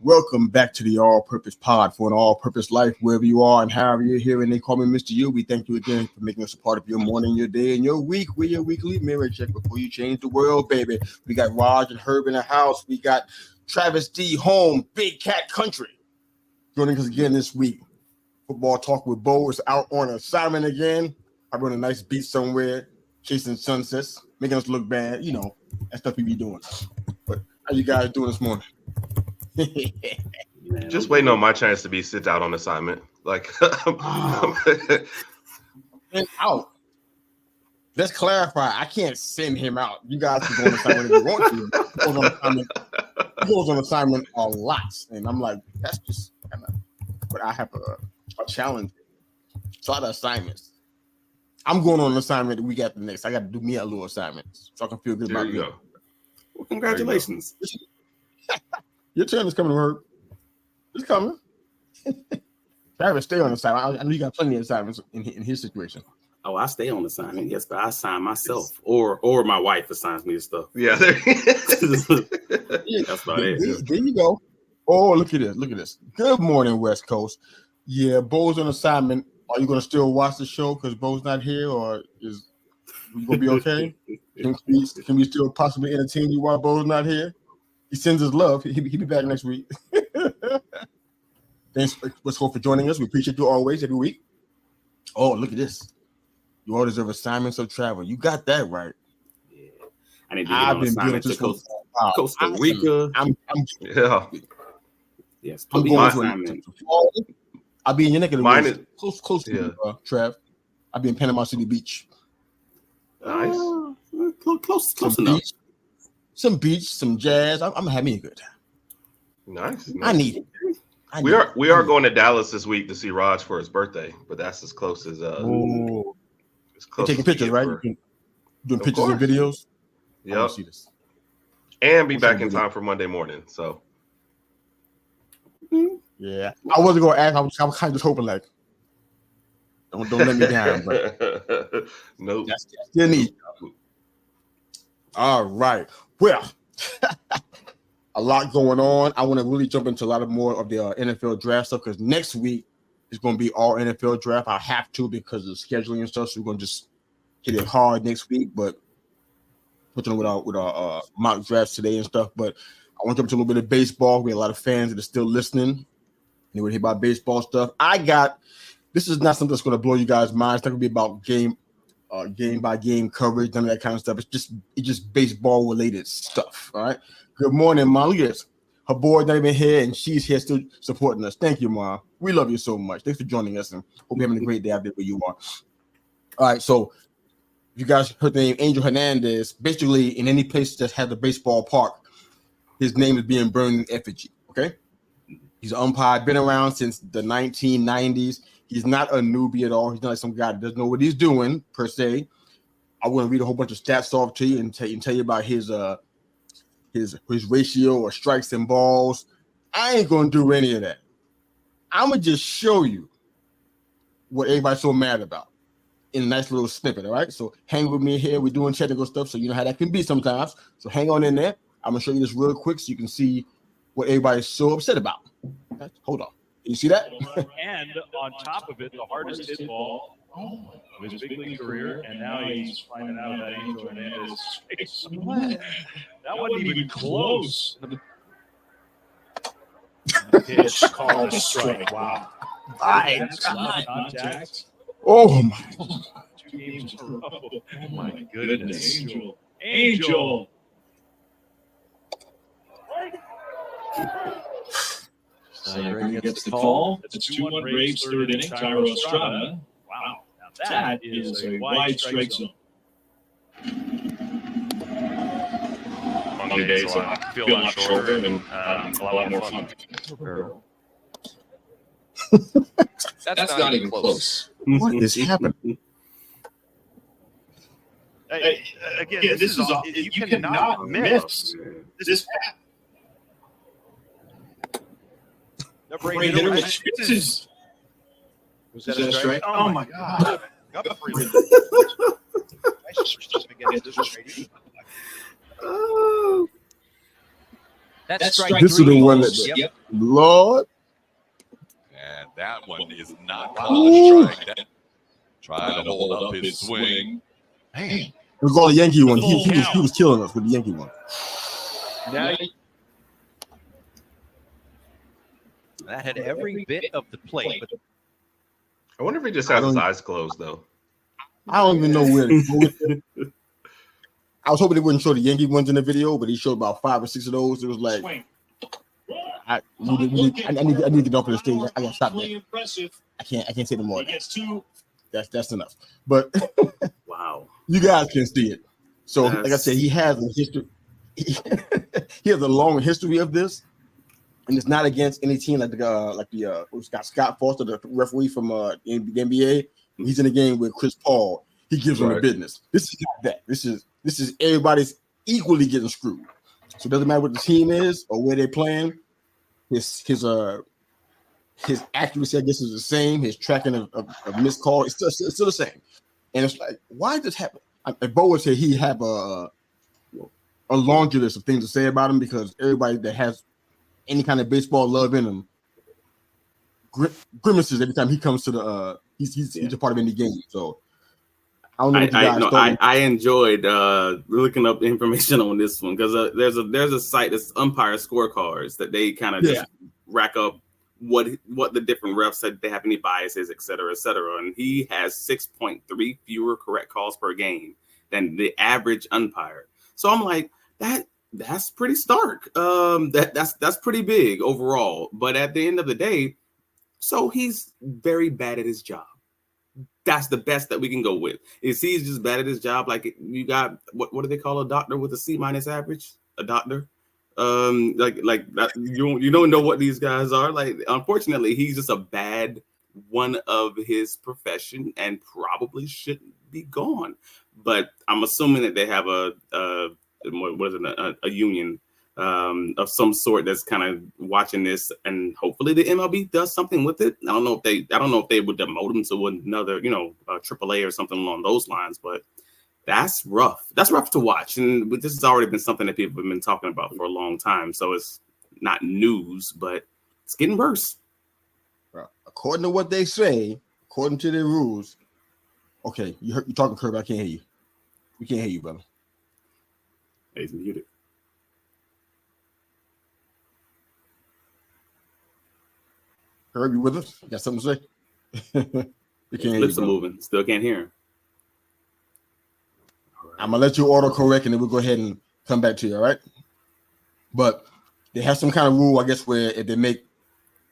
Welcome back to the All-Purpose Pod for an all-purpose life, wherever you are and however you're here. And they call me Mr. Yu. We thank you again for making us a part of your morning, your day, and your week. We're your weekly mirror check before you change the world, baby. We got Raj and Herb in the house. We got Travis D. Home, Big Cat Country, joining us again this week. Football Talk with Bo is out on assignment again. I run a nice beach somewhere, chasing sunsets, making us look bad. You know, that stuff we be doing. But how you guys doing this morning? Just waiting on my chance to be sent out on assignment. Like, and out. Let's clarify. I can't send him out. You guys can go on assignment if you want to. He goes on assignment a lot, and I'm like, that's just kind of. But I have a challenge. So I got assignments. I'm going on an assignment the week after next. I got to do me a little assignment so I can feel good about it. Well, congratulations. Your turn is coming, Herb. It's coming. Travis, stay on assignment. I know you got plenty of assignments in his situation. Oh, I stay on assignment. Yes, but I assign myself, or my wife assigns me the stuff. Yeah, that's about it. There you go. Oh, look at this. Look at this. Good morning, West Coast. Yeah, Bo's on assignment. Are you going to still watch the show because Bo's not here, or is we going to be okay? Can we still possibly entertain you while Bo's not here? He sends his love. He'll be back next week. Thanks, West Coast, for joining us. We appreciate you always, every week. Oh, look at this. You all deserve assignments of travel. You got that right. Yeah. I need to get on assignment to Costa Rica. Yeah. Yes. I'm going to Florida. I'll be in your neck of the woods. Close to you, Trav. I'll be in Panama City Beach. Nice. Close enough. Some beach, some jazz. I'm gonna have me a good time. Nice. I need it. We are going to Dallas this week to see Raj for his birthday, but that's as close as You're taking pictures, right? Doing pictures and videos. Yep. See this. And be back in time for Monday morning. So yeah, I wasn't gonna ask. I was kind of just hoping like, don't let me down. But no, that's still neat. All right. Well, a lot going on. I want to really jump into a lot of more of the NFL draft stuff because next week is going to be all NFL draft. I have to because of the scheduling and stuff. So we're going to just hit it hard next week. But with our mock drafts today and stuff. But I want to jump to a little bit of baseball. We have a lot of fans that are still listening. You want to hear about baseball stuff. This is not something that's going to blow you guys' minds. It's not going to be about game by game coverage, none of that kind of stuff. It's just baseball related stuff. All right. Good morning, Mom. Look at this. Her boy's not even here, and she's here still supporting us. Thank you, Mom. We love you so much. Thanks for joining us, and hope you're having a great day out there where you are. All right. So, you guys heard the name Angel Hernandez. Basically, in any place that has a baseball park, his name is being burned in effigy. Okay. He's an umpire, been around since the 1990s. He's not a newbie at all. He's not like some guy that doesn't know what he's doing, per se. I want to read a whole bunch of stats off to you and tell you about his ratio of strikes and balls. I ain't going to do any of that. I'm going to just show you what everybody's so mad about in a nice little snippet, all right? So hang with me here. We're doing technical stuff, so you know how that can be sometimes. So hang on in there. I'm going to show you this real quick so you can see what everybody's so upset about. Hold on. You see that? And on top of it, the hardest hit ball of his big league career, and now he's finding out that Angel Hernandez. That wasn't even close. Pitch called a strike. Wow. Contact. Oh my! 2 games in a row. Oh my goodness! Angel. Brady gets the call. It's 2-1 Braves, third inning. Tyro Estrada. Wow. Now that is a wide strike zone. Long days feel a lot shorter and a lot more fun. That's not even close. What is happening? Hey, again, this is you cannot miss this path. Was that a strike? Oh my God. That's strike This is the one that. Yep. Lord. And that one is not close. Trying to hold up his swing. Man, it was all the Yankee one. He was killing us with the Yankee one. Now that had every bit of the plate, but I wonder if he just has his eyes closed though. I don't even know where to go with it. I was hoping they wouldn't show the Yankee ones in the video, but he showed about 5 or 6 of those. It was like, I need to get off of the stage. I gotta stop that. I can't say no more. That's enough. But Wow, you guys can see it. So, like I said, he has a history. He has a long history of this, and it's not against any team who's got Scott Foster, the referee from the NBA. He's in the game with Chris Paul. He gives him the business. This is not that. This is everybody's equally getting screwed. So it doesn't matter what the team is or where they're playing. His accuracy, I guess, is the same. His tracking of missed call is still the same. And it's like, why did this happen? Bo would say he have a laundry list of things to say about him, because everybody that has any kind of baseball love in him grimaces every time he comes to the he's a part of any game. So I don't know what you guys thought. I enjoyed looking up information on this one, because there's a site that's Umpire Scorecards that they kind of just rack up what the different refs said, they have any biases, et cetera, and he has 6.3 fewer correct calls per game than the average umpire. So I'm like, that's pretty stark. That's pretty big overall. But at the end of the day, so he's very bad at his job. That's the best that we can go with. Is he's just bad at his job? Like, you got what do they call a doctor with a C- average? A doctor? Like that, you don't know what these guys are. Like, unfortunately, he's just a bad one of his profession and probably shouldn't be gone. But I'm assuming that they have a union of some sort that's kind of watching this, and hopefully the MLB does something with it. I don't know if they would demote him to another, AAA or something along those lines, but that's rough. That's rough to watch. And this has already been something that people have been talking about for a long time. So it's not news, but it's getting worse. Well, according to what they say, according to their rules. Okay, you're talking, Kirby. I can't hear you. We can't hear you, brother. He's muted. Kirby, you with us? You got something to say? We can't hear Lips you, are moving. Still can't hear him. I'm gonna let you autocorrect, and then we'll go ahead and come back to you. All right. But they have some kind of rule, I guess, where if they make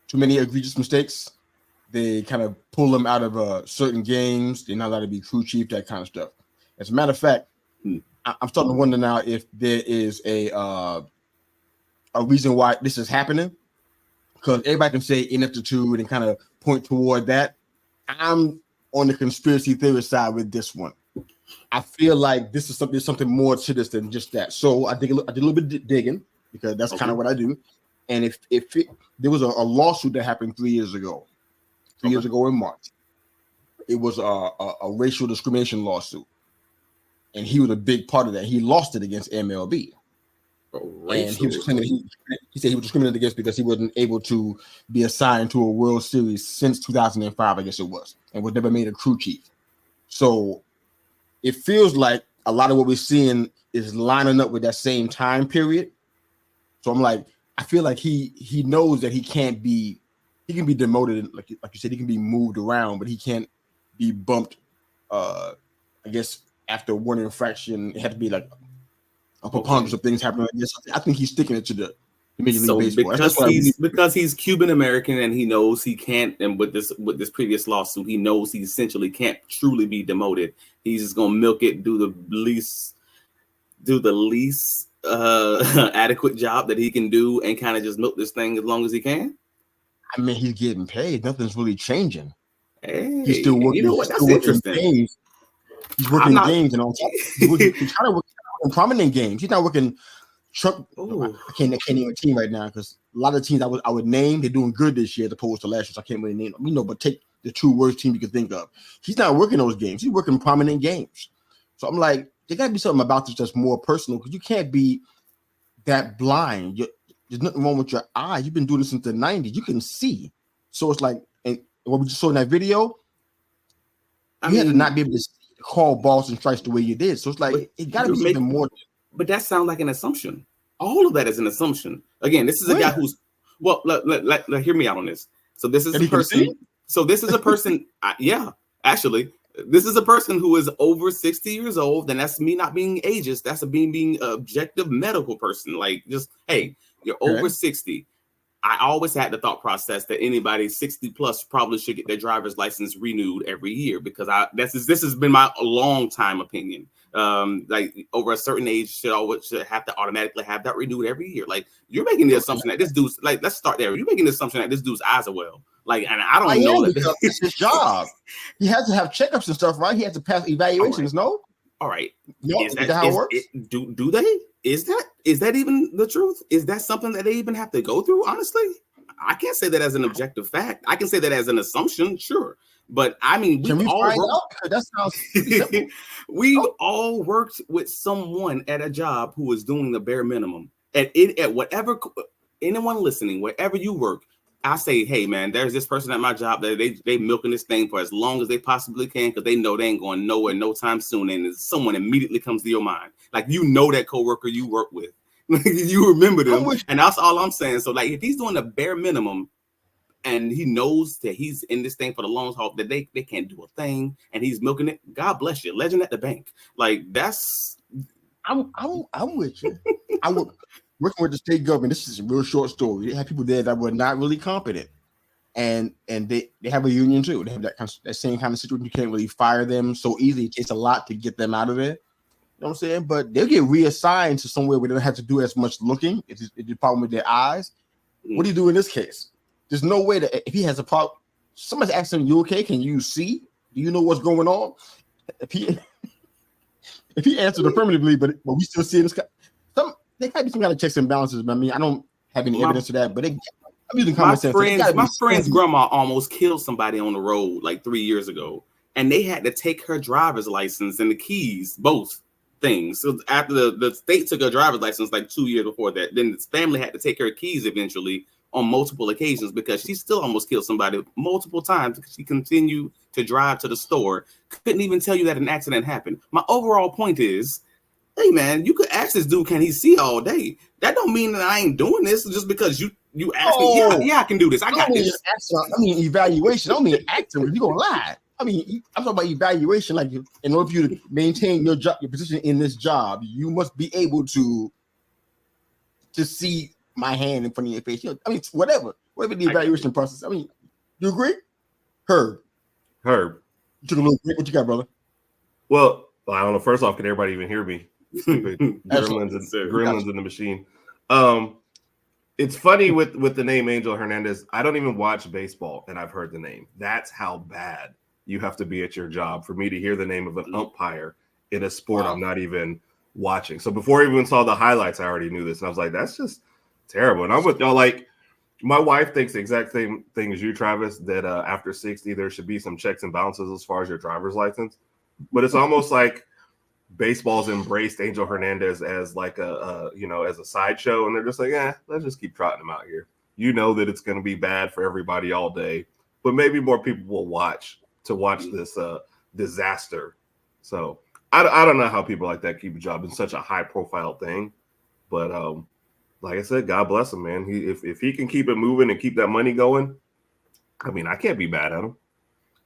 too many egregious mistakes, they kind of pull them out of certain games. They're not allowed to be crew chief, that kind of stuff. As a matter of fact, I'm starting to wonder now if there is a reason why this is happening, because everybody can say ineptitude and kind of point toward that. I'm on the conspiracy theory side with this one. I feel like this is something more to this than just that. So I did a little bit of digging, because that's kind of what I do. And there was a lawsuit that happened 3 years ago. 3 years ago in March. It was a racial discrimination lawsuit. And he was a big part of that. He lost it against MLB. And he was claiming he said he was discriminated against because he wasn't able to be assigned to a World Series since 2005, I guess it was, and was never made a crew chief. So it feels like a lot of what we're seeing is lining up with that same time period. So I'm like, I feel like he knows that he can be demoted, like you said, he can be moved around, but he can't be bumped. I guess after one infraction, it had to be like a preponderance of things happening. I think he's sticking it to the Major League Baseball. Because he's Cuban American, and he knows he can't. And with this previous lawsuit, he knows he essentially can't truly be demoted. He's just gonna milk it, do the least adequate job that he can do, and kind of just milk this thing as long as he can. I mean, he's getting paid. Nothing's really changing. Hey, he's still working. You know what? That's interesting. Games. He's working games, and on top, he's trying to work in prominent games. He's not working. I can't name a team right now, because a lot of teams I would name, they're doing good this year as opposed to last year. So I can't really name them. But take the two worst teams you can think of. He's not working those games. He's working prominent games. So I'm like, there got to be something about this that's more personal, because you can't be that blind. there's nothing wrong with your eye. You've been doing this since the 90s. You can see. So it's like, and what we just saw in that video, you had to not be able to call balls and strikes the way you did. So it's like, it got to be something more. But that sounds like an assumption. All of that is an assumption. Again, this is a guy who's, well, hear me out on this. So this is a person. So this is a person. Actually, this is a person who is over 60 years old. And that's me not being ageist. That's being objective medical person. Like, just, hey, you're over 60. I always had the thought process that anybody 60 plus probably should get their driver's license renewed every year, because this has been my long time opinion. Like, over a certain age should have to automatically have that renewed every year. Like, you're making the assumption that this dude's, like, let's start there. You're making the assumption that this dude's eyes are well. Like, and I don't know that it's his job. He has to have checkups and stuff, right? He has to pass evaluations. No. All right. Is that how it works? Do they? Is that even the truth? Is that something that they even have to go through? Honestly, I can't say that as an objective fact. I can say that as an assumption, sure. But I mean, we've all worked with someone at a job who is doing the bare minimum. At whatever, anyone listening, wherever you work, I say, hey man, there's this person at my job that they milking this thing for as long as they possibly can, because they know they ain't going nowhere no time soon. And someone immediately comes to your mind, like, you know, that coworker you work with, you remember them, and that's all I'm saying. So like, if he's doing the bare minimum, and he knows that he's in this thing for the long haul, that they can't do a thing, and he's milking it, God bless you, legend at the bank. Like, that's I'm with you. I would. Working with the state government, this is a real short story. They have people there that were not really competent, and they have a union too. They have that same kind of situation. You can't really fire them so easily. It takes a lot to get them out of there. You know what I'm saying? But they'll get reassigned to somewhere where they don't have to do as much looking. It's a problem with their eyes. What do you do in this case? There's no way that if he has a problem, somebody's asking him, "You okay? Can you see? Do you know what's going on?" If he answered affirmatively, but we still see this guy. There might be some kind of checks and balances, but I mean, I don't have any evidence of that. But I'm using common sense. My friend's grandma almost killed somebody on the road like 3 years ago, and they had to take her driver's license and the keys, both things. So after the state took her driver's license like 2 years before that, then the family had to take her keys eventually on multiple occasions, because she still almost killed somebody multiple times because she continued to drive to the store. Couldn't even tell you that an accident happened. My overall point is, hey man, you could ask this dude, can he see all day? That don't mean that I ain't doing this just because you asked me. Yeah, I can do this. I got this. I mean evaluation. I don't mean acting. You gonna lie? I mean, I'm talking about evaluation. Like, in order for you to maintain your job, your position in this job, you must be able to see my hand in front of your face. You know, I mean, whatever the evaluation process. I mean, you agree? Herb. You took a little break. What you got, brother? Well, I don't know. First off, can everybody even hear me? Gremlins in the machine. It's funny with the name Angel Hernandez. I don't even watch baseball, and I've heard the name. That's how bad you have to be at your job for me to hear the name of an umpire in a sport I'm not even watching. So before I even saw the highlights, I already knew this, and I was like, that's just terrible. And I'm with y'all. Like, my wife thinks the exact same thing as you, Travis, that after 60 there should be some checks and balances as far as your driver's license. But it's almost like baseball's embraced Angel Hernandez as like as a sideshow, and they're just like, let's just keep trotting him out here. You know that it's going to be bad for everybody all day, but maybe more people will watch this disaster. So I don't know how people like that keep a job in such a high profile thing, but like I said, God bless him, man. If he can keep it moving and keep that money going, I mean, I can't be mad at him.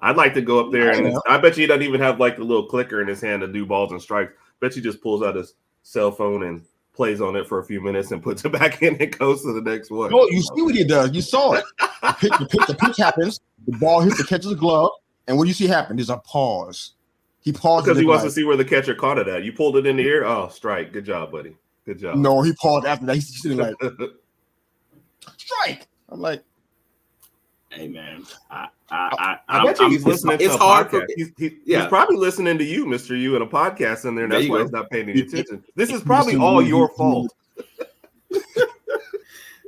I'd like to go up there, and I bet you he doesn't even have like the little clicker in his hand to do balls and strikes. Bet you just pulls out his cell phone and plays on it for a few minutes and puts it back in and goes to the next one. No, you see what he does. You saw it. The pitch happens. The ball hits the catcher's glove, and what do you see happen? There's a pause. He paused because he wants to see where the catcher caught it at. You pulled it in the air. Oh, strike. Good job, buddy. Good job. No, he paused after that. He's sitting like, strike. I'm like, hey man, I bet you he's listening to a podcast. He's probably listening to you, Mr. Yu, in a podcast in there, and that's why he's not paying any attention. This is probably all your fault.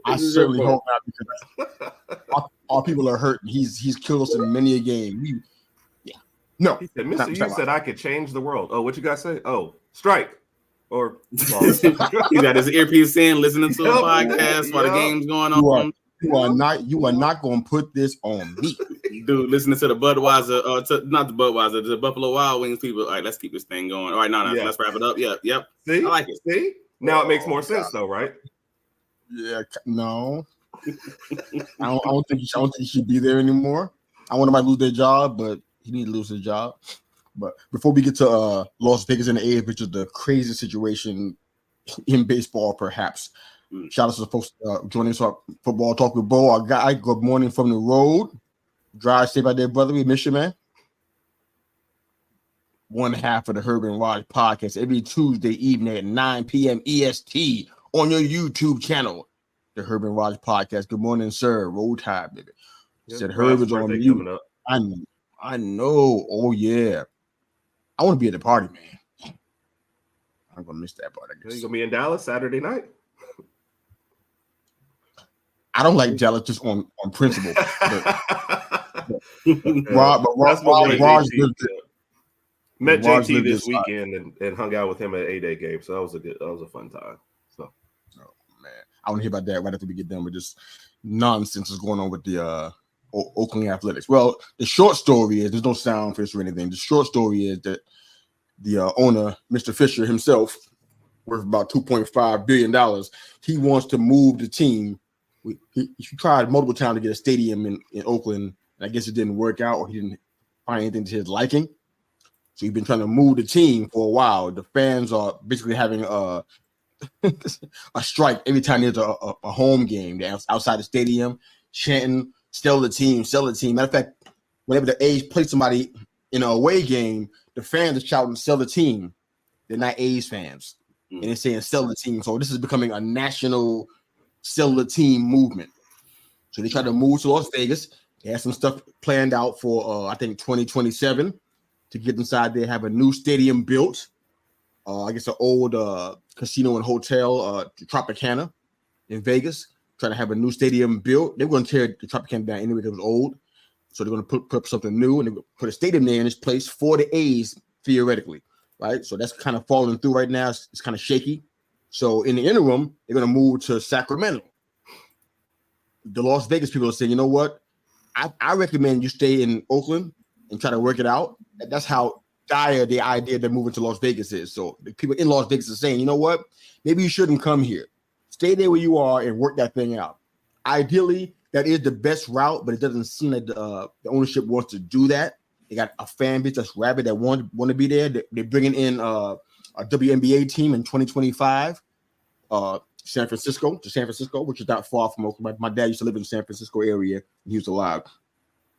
I certainly hope not, because our people are hurting. He's killed us in many a game. No. He said, Mr. Yu said I could change the world. Oh, what you guys say? Oh, strike. Or He got his earpiece in, listening to a podcast while the game's going on. You are not going to put this on me, dude. Listening to the Budweiser, not the Budweiser, the Buffalo Wild Wings people. All right, let's keep this thing going. All right, let's wrap it up. Yep. See, I like it. See, now it makes more sense, though, right? Yeah, no, I don't think he should be there anymore. I want him to lose their job, but he needs to lose his job. But before we get to Las Vegas and the A's, which is the craziest situation in baseball, perhaps. Shout out to the folks joining us on Football Talk with Bo, our guy. Good morning from the road. Drive safe out there, brother. We miss you, man. One half of the Herb and Raj podcast every Tuesday evening at 9 p.m. EST on your YouTube channel. The Herb and Raj podcast. Good morning, sir. Roll Tide, baby. Said Herb is on mute. I know. Oh, yeah. I want to be at the party, man. I'm going to miss that part, I guess. You're going to be in Dallas Saturday night? I don't like Dallas just on principle. Met JT this weekend and hung out with him at A-Day game, so that was a fun time. So, oh man, I want to hear about that right after we get done with this nonsense that's going on with the Oakland Athletics. Well, the short story is there's no sound fish or anything. The short story is that the owner, Mr. Fisher himself, worth about $2.5 billion, he wants to move the team. He tried multiple times to get a stadium in Oakland, and I guess it didn't work out, or he didn't find anything to his liking. So he's been trying to move the team for a while. The fans are basically having a strike every time there's a home game. They're outside the stadium chanting, sell the team. Matter of fact, whenever the A's play somebody in an away game, the fans are shouting, sell the team. They're not A's fans. And they're saying, sell the team. So this is becoming a national sell the team movement. So they try to move to Las Vegas. They have some stuff planned out for, I think, 2027 to get inside there, have a new stadium built. I guess an old casino and hotel, Tropicana in Vegas. Trying to have a new stadium built. They were going to tear the Tropicana down anyway because it was old. So they're going to put up something new, and they're going to put a stadium there in this place for the A's, theoretically. Right? So that's kind of falling through right now. It's kind of shaky. So in the interim, they're going to move to Sacramento. The Las Vegas people are saying, you know what? I recommend you stay in Oakland and try to work it out. That's how dire the idea they're moving to Las Vegas is. So the people in Las Vegas are saying, you know what? Maybe you shouldn't come here. Stay there where you are and work that thing out. Ideally, that is the best route, but it doesn't seem like the ownership wants to do that. They got a fan base that's rabid that want to be there. They're bringing in a WNBA team in 2025, San Francisco, which is not far from Oakland. My dad used to live in the San Francisco area. He was alive,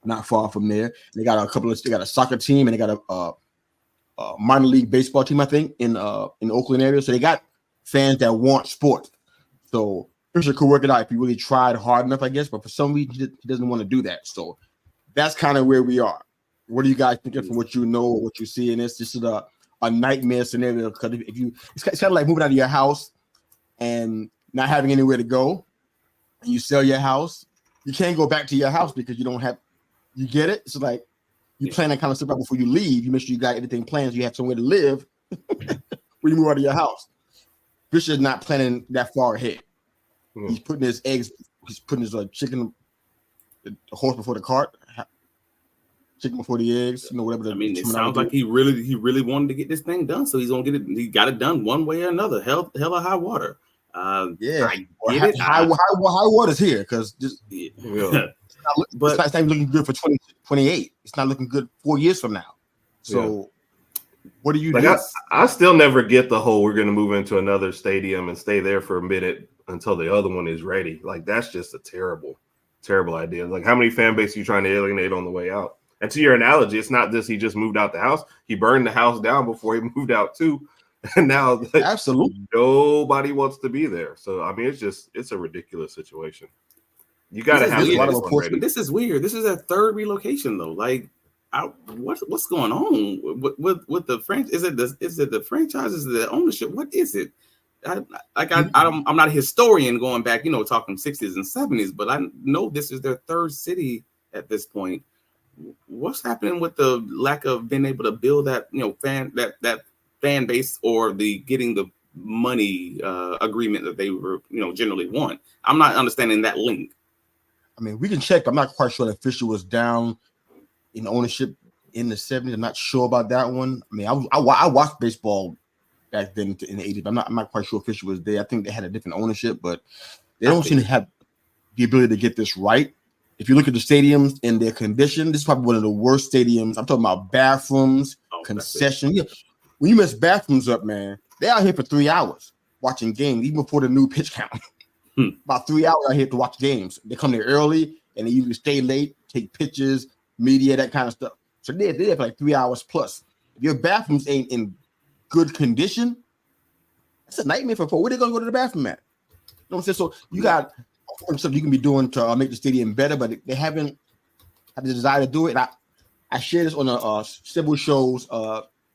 not far from there. They got they got a soccer team, and they got a minor league baseball team, I think, in the Oakland area. So they got fans that want sports. So Fisher could work it out if he really tried hard enough, I guess. But for some reason, he doesn't want to do that. So that's kind of where we are. What do you guys think from what you know or what you see in this? This is a nightmare scenario because it's kind of like moving out of your house and not having anywhere to go, and you sell your house. You can't go back to your house because you don't have. You get it? It's like you plan that kind of stuff out before you leave. You make sure you got everything planned. So you have somewhere to live when you move out of your house. Fisher's not planning that far ahead. He's putting his eggs. He's putting his chicken, the horse before the cart. Chicken before the eggs, whatever. It sounds like he really wanted to get this thing done, so he's gonna get it. He got it done one way or another. Hell or high water. High water's here because but it's not even looking good for 2028. It's not looking good 4 years from now. So, what do you do? I still never get the whole we're going to move into another stadium and stay there for a minute until the other one is ready. Like that's just a terrible idea. Like how many fan base are you trying to alienate on the way out? And to your analogy, it's not this. He just moved out the house. He burned the house down before he moved out too. And now absolutely nobody wants to be there. So, I mean, it's a ridiculous situation. You got to have a lot of reports. But this is weird. This is a third relocation though. Like what's going on with the franchise? Is it the franchise? Is it the ownership? What is it? I'm not a historian going back, talking 60s and 70s, but I know this is their third city at this point. What's happening with the lack of being able to build that fan base or the getting the money agreement that they were, generally want. I'm not understanding that link. I mean, we can check. I'm not quite sure the official was down in ownership in the 70s. I'm not sure about that one. I mean, I watched baseball back then in the 80s. I'm not quite sure official was there. I think they had a different ownership, but they don't seem to have the ability to get this right. If you look at the stadiums and their condition, this is probably one of the worst stadiums. I'm talking about bathrooms, concession. Yeah. When you mess bathrooms up, man, they're out here for 3 hours watching games, even before the new pitch count. About 3 hours out here to watch games. They come there early and they usually stay late, take pictures, media, that kind of stuff. So they're there for like 3 hours plus. If your bathrooms ain't in good condition, it's a nightmare for folks. Where they gonna go to the bathroom at? You know what I'm saying? So you got stuff you can be doing to make the stadium better, but they haven't had the desire to do it. And I shared this on several shows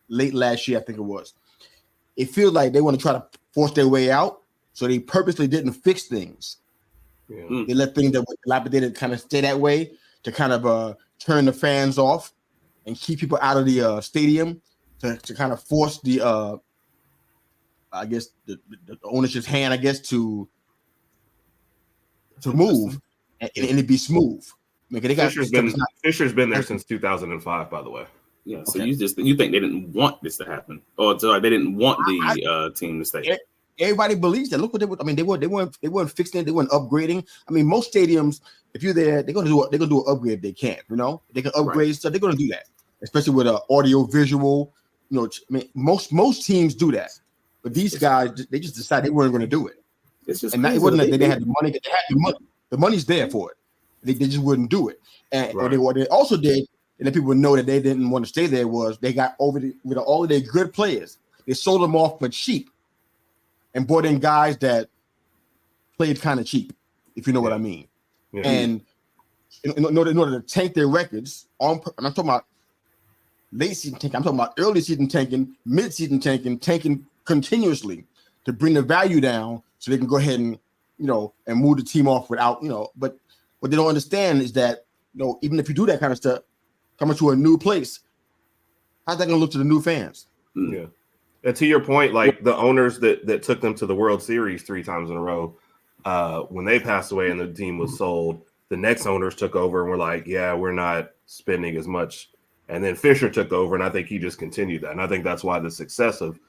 late last year, I think it was. It feels like they want to try to force their way out, so they purposely didn't fix things. Yeah. They let things that were dilapidated kind of stay that way to kind of turn the fans off and keep people out of the stadium to kind of force the I guess the ownership's hand, I guess, to move and it be smooth. I mean, Fisher's been there since 2005, by the way. Yeah, so okay. You think they didn't want this to happen, or so they didn't want the team to stay? Everybody believes that. Look what they were. I mean, they weren't fixing it. They weren't upgrading. I mean, most stadiums, if you're there, they're gonna do an upgrade if they can. They can upgrade stuff. They're gonna do that, especially with audio visual. I mean, most teams do that, but these guys, they just decided they weren't going to do it. It's just, and it wasn't that they had the money. They had the money. The money's there for it. They just wouldn't do it. And what they also did, and let people know that they didn't want to stay there, was they got with all of their good players. They sold them off for cheap and brought in guys that played kind of cheap, if you know what I mean. Yeah. And in order to tank their records, I'm not talking about late season tanking. I'm talking about early season tanking, mid season tanking continuously to bring the value down so they can go ahead and and move the team off without But what they don't understand is that even if you do that kind of stuff, coming to a new place, how's that going to look to the new fans? Yeah, and to your point, like the owners that took them to the World Series 3 times in a row, when they passed away and the team was sold, the next owners took over and were like, "Yeah, we're not spending as much." And then Fisher took over, and I think he just continued that. And I think that's why the success of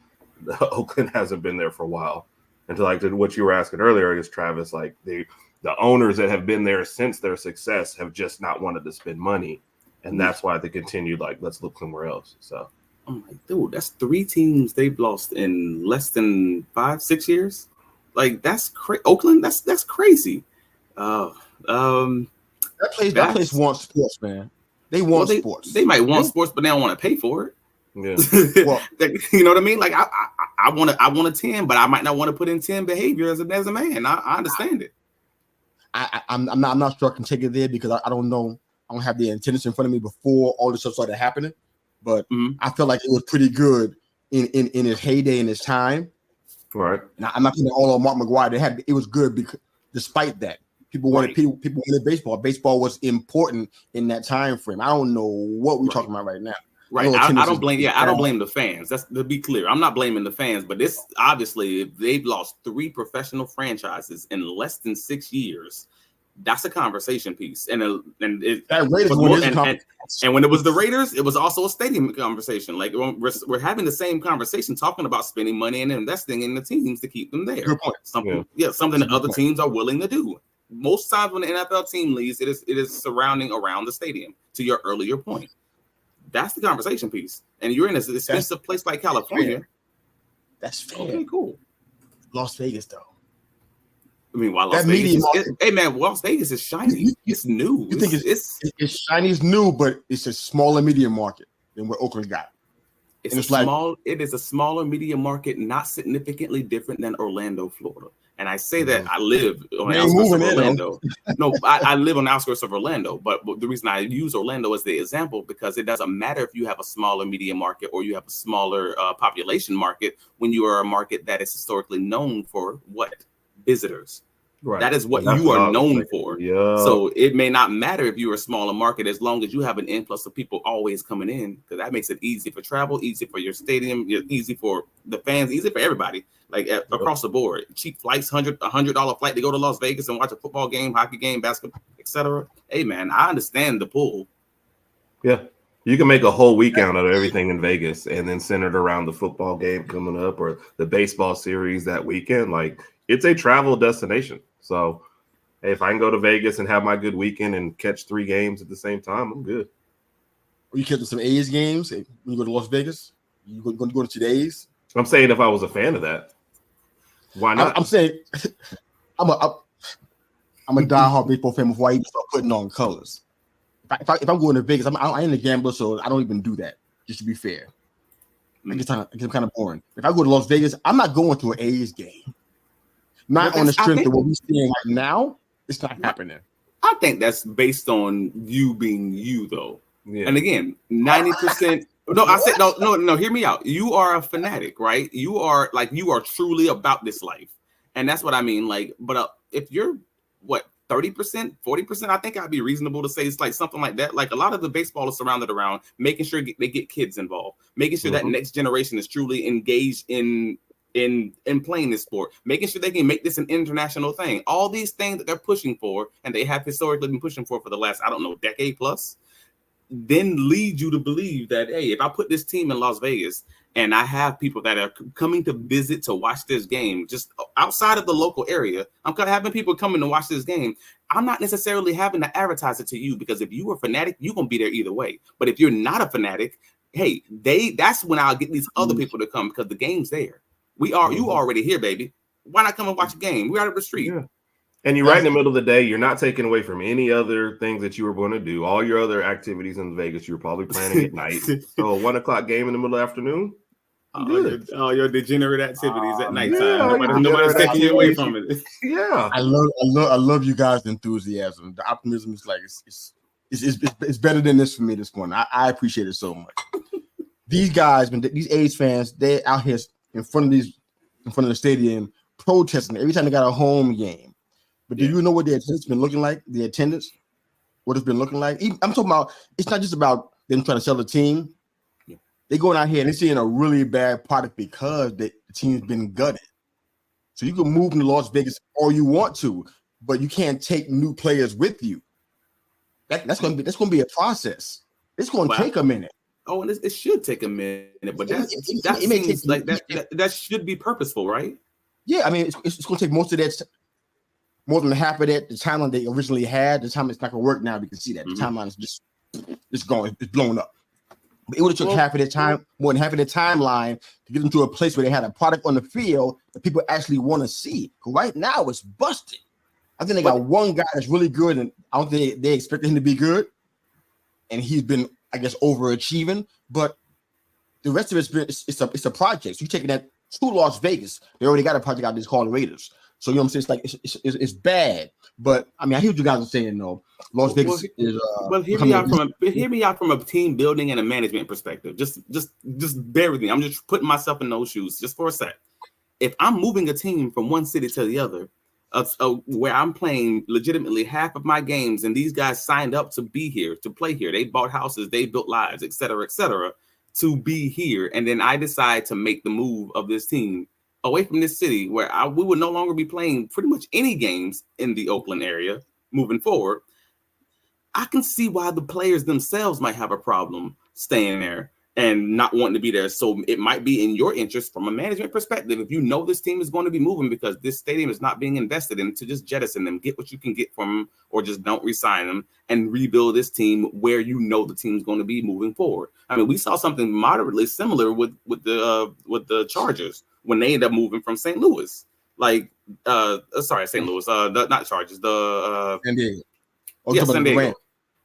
Oakland hasn't been there for a while. And to what you were asking earlier, I guess, Travis, like the owners that have been there since their success have just not wanted to spend money. And that's why they continued, like, let's look somewhere else. So I'm like, dude, that's 3 teams they've lost in less than 5-6 years. Like, that's crazy. Oakland, that's crazy. That place wants sports, man. They want sports. They might want sports, but they don't want to pay for it. Yeah. Well, you know what I mean? Like I want a 10, but I might not want to put in 10 behavior as a man. I understand it. I'm not sure I can take it there because I don't know. I don't have the attendance in front of me before all this stuff started happening. But I feel like it was pretty good in its heyday, in its time. Right. And I'm not putting all on Mark McGwire. It was good because despite that. People wanted baseball. Baseball was important in that time frame. I don't know what we're talking about right now. Right. I don't blame. Yeah, I don't blame the fans. That's to be clear. I'm not blaming the fans, but this obviously, if they've lost 3 professional franchises in less than 6 years, that's a conversation piece. And when it was the Raiders, it was also a stadium conversation. Like we're having the same conversation, talking about spending money and investing in the teams to keep them there. Good point. Something that other teams are willing to do. Most times when the NFL team leaves, it is surrounding around the stadium. To your earlier point, that's the conversation piece. And you're in an expensive place like California. That's fair. Okay, cool. Las Vegas, though. I mean, Las Vegas Las Vegas is shiny. It's new. You think it's shiny, it's new, but it's a smaller media market than what Oakland got. It is a smaller media market, not significantly different than Orlando, Florida. And I say that I live on the outskirts of Orlando. No, I live on the outskirts of Orlando. But the reason I use Orlando as the example, because it doesn't matter if you have a smaller media market or you have a smaller population market when you are a market that is historically known for what? Visitors. Right. That is what That's you what I are was known thinking. for. Yeah. So it may not matter if you're a smaller market as long as you have an influx of people always coming in, because that makes it easy for travel, easy for your stadium, easy for the fans, easy for everybody. Like across the board, cheap flights, $100 flight to go to Las Vegas and watch a football game, hockey game, basketball, etc. Hey man, I understand the pull. Yeah. You can make a whole weekend out of everything in Vegas and then center it around the football game coming up or the baseball series that weekend. Like, it's a travel destination. So, hey, if I can go to Vegas and have my good weekend and catch 3 games at the same time, I'm good. Or you catch some A's games when you go to Las Vegas. You going to go to the A's? I'm saying if I was a fan of that, why not? I'm saying I'm a diehard baseball fan before I even start putting on colors. If I'm going to Vegas, I ain't a gambler, so I don't even do that. Just to be fair, I'm kind of boring. If I go to Las Vegas, I'm not going to an A's game. Not on the strength of what we're seeing right now. It's not happening. I think that's based on you being you, though. Yeah. And again, 90%. No, I said no. Hear me out. You are a fanatic, right? You are truly about this life, and that's what I mean. Like, but if you're 30%, 40%, I think I'd be reasonable to say it's like something like that. Like a lot of the baseball is surrounded around making sure they get kids involved, making sure that next generation is truly engaged in playing this sport, making sure they can make this an international thing. All these things that they're pushing for, and they have historically been pushing for the last, decade plus, then lead you to believe that, hey, if I put this team in Las Vegas and I have people that are coming to visit to watch this game just outside of the local area, I'm having people coming to watch this game. I'm not necessarily having to advertise it to you, because if you are a fanatic, you're going to be there either way. But if you're not a fanatic, hey, that's when I'll get these other people to come, because the game's there. You already here, baby. Why not come and watch a game? We're out of the street. Yeah. And you're right in the middle of the day. You're not taking away from any other things that you were going to do. All your other activities in Vegas, you're probably planning at night. So a 1:00 game in the middle of the afternoon. Your degenerate activities at nighttime. Yeah, Nobody's taking you away from it. Yeah. I love you guys' enthusiasm. The optimism is like it's better than this for me this morning. I appreciate it so much. These guys, these A's fans, they're out here in front of the stadium protesting every time they got a home game. But do you know what the attendance been looking like? The attendance, what it's been looking like? I'm talking about, it's not just about them trying to sell the team. Yeah. They're going out here and they're seeing a really bad product because the team's been gutted. So you can move into Las Vegas all you want to, but you can't take new players with you. That's going to be a process. It's going to take a minute. Oh, and it should take a minute, but that should be purposeful, right? Yeah, I mean, it's going to take most of that. More than half of that, the timeline they originally had, the time it's not gonna work now. We can see that the timeline is just it's blown up. But it would have took half of their time, more than half of their timeline to get them to a place where they had a product on the field that people actually want to see. Right now, it's busted. I think they got one guy that's really good, and I don't think they expected him to be good, and he's been, I guess, overachieving. But the rest of it's a project. So you're taking that to Las Vegas. They already got a project out there called Raiders. So you know what I'm saying? It's bad, but I mean I hear what you guys are saying though. Las Vegas is. Well, hear me out from a team building and a management perspective. Just bear with me. I'm just putting myself in those shoes just for a sec. If I'm moving a team from one city to the other, where I'm playing legitimately half of my games, and these guys signed up to be here, to play here. They bought houses, they built lives, et cetera, to be here, and then I decide to make the move of this team away from this city where we would no longer be playing pretty much any games in the Oakland area moving forward. I can see why the players themselves might have a problem staying there and not wanting to be there. So it might be in your interest from a management perspective, if you know this team is going to be moving because this stadium is not being invested in, to just jettison them, get what you can get from them, or just don't re-sign them and rebuild this team where you know the team's going to be moving forward. I mean, we saw something moderately similar with the Chargers when they ended up moving from St. Louis. St. Louis, not Chargers, San Diego. San Diego.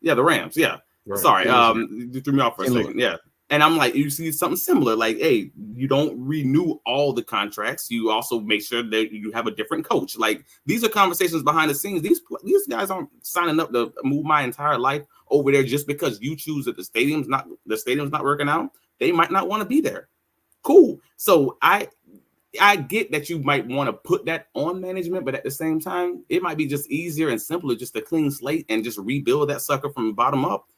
Yeah, the Rams. Yeah. Right. Sorry. You threw me off for a second. Yeah. And I'm like, you see something similar, like, hey, you don't renew all the contracts. You also make sure that you have a different coach. Like, these are conversations behind the scenes. These guys aren't signing up to move my entire life over there just because you choose that the stadium's not working out. They might not want to be there. Cool. So I get that you might want to put that on management, but at the same time, it might be just easier and simpler just to clean slate and just rebuild that sucker from the bottom up.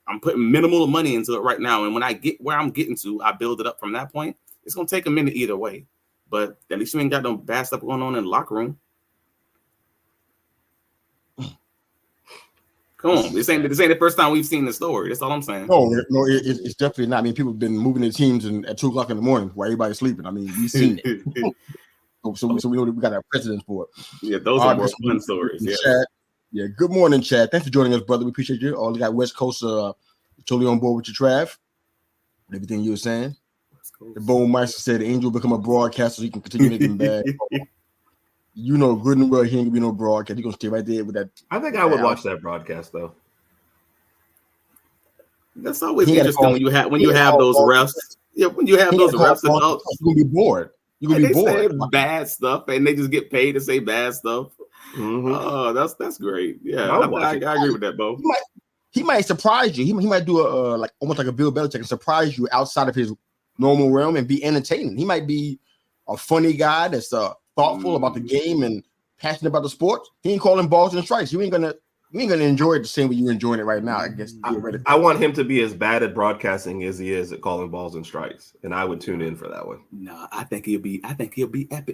I'm putting minimal money into it right now, and when I get where I'm getting to, I build it up from that point. It's gonna take a minute either way, but at least you ain't got no bad stuff going on in the locker room. Come on, this ain't the first time we've seen the story. That's all I'm saying. No, it's definitely not. I mean, people have been moving their teams at 2:00 in the morning while everybody's sleeping. I mean, we've seen it. so we know that we got our precedents for it. Yeah, those are more fun stories. Yeah. Chad. Yeah, good morning, Chad. Thanks for joining us, brother. We appreciate you. All got West Coast totally on board with your Trav. Everything you were saying. The Bone Meister said the Angel become a broadcaster so he can continue making bad. You know, good and well, he ain't gonna be no broadcast. He's gonna stay right there with that. I think I would watch that brookcast though. That's always interesting when you have those refs. Yeah, when you have those refs, you're gonna be bored. You're gonna be bored. Bad stuff, and they just get paid to say bad stuff. Mm-hmm. Oh, that's great. Yeah, I agree with that, Bo. He might surprise you. He might do almost like a Bill Belichick and surprise you outside of his normal realm and be entertaining. He might be a funny guy that's thoughtful about the game and passionate about the sport. He ain't calling balls and strikes. You ain't gonna enjoy it the same way you're enjoying it right now. I guess I want him to be as bad at broadcasting as he is at calling balls and strikes, and I would tune in for that one. No, I think he'll be epic.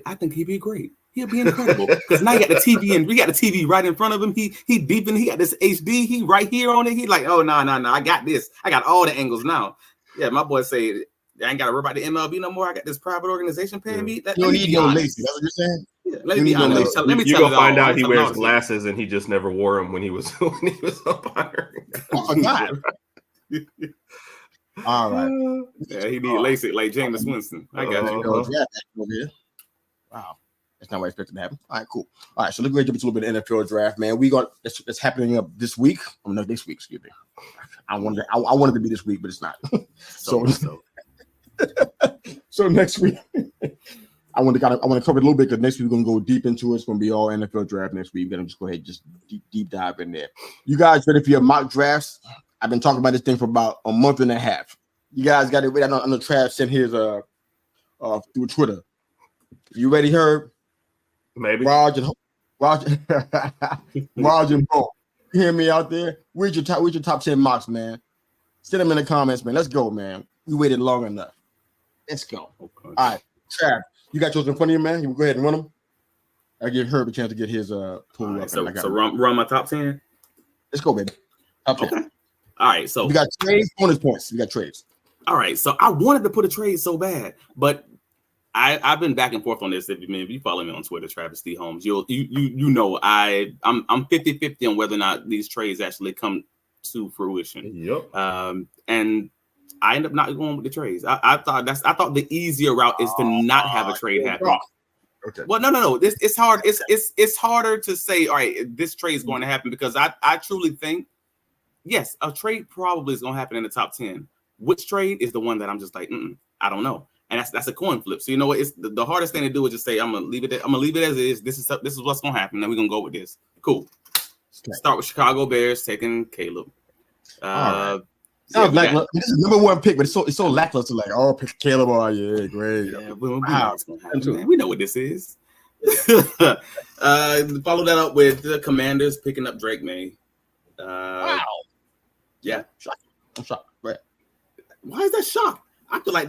I think he'll be great. He'll be incredible because now you got the TV and we got the TV right in front of him. He beeping. He got this HD. He right here on it. He like, oh no, I got this. I got all the angles now. Yeah, my boy say I ain't got to worry about the MLB no more. I got this private organization paying me. You don't need no lazy. That's what you're saying. Yeah, let me be honest. You go find out he wears glasses and he just never wore them when he was umpiring. Oh, God. All right. Yeah, he need LASIK like Jameis Winston. I got you. Wow. That's not what I expected to happen. All right, cool. All right, so let's go into a little bit of NFL draft, man. We got it's happening up this week. Oh, no, next week, excuse me. I wanted it to be this week, but it's not. So next week, I want to cover it a little bit because next week we're gonna go deep into it. It's gonna be all NFL draft next week. We're gonna just go ahead and just deep dive in there. You guys ready for your mock drafts? I've been talking about this thing for about a month and a half. You guys got it ready. I know Trav sent his through Twitter. You ready, Herb? Maybe. Raj and Bo. You hear me out there? Where's your top 10 mocks, man? Send them in the comments, man. Let's go, man. We waited long enough. Let's go. Okay. All right, Trav, you got yours in front of you, man. You go ahead and run them. I give Herb a chance to get his pull up. So run my top 10. Let's go, baby. Top 10. Okay. All right, so we got trades, bonus points. We got trades. All right, so I wanted to put a trade so bad, but I've been back and forth on this. If you follow me on Twitter, Travis D. Holmes, you know I'm 50-50 on whether or not these trades actually come to fruition. Yep. And I end up not going with the trades. I thought the easier route is to not have a trade happen. Okay. Well, no. It's hard. It's harder to say, all right, this trade is going to happen because I truly think, yes, a trade probably is going to happen in the top 10. Which trade is the one that I'm just like, I don't know. And that's a coin flip. So you know what? It's the hardest thing to do is just say, I'm gonna leave it as is. This is what's gonna happen. Then we're gonna go with this. Cool. Okay. Start with Chicago Bears taking Caleb. Right. This is number one pick, but it's so lackluster. Like, pick Caleb. Oh yeah, great. Yeah, we know what this is. Follow that up with the Commanders picking up Drake May. Wow. Yeah. I'm shocked. Right. Why is that shocked? I feel like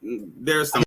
there's some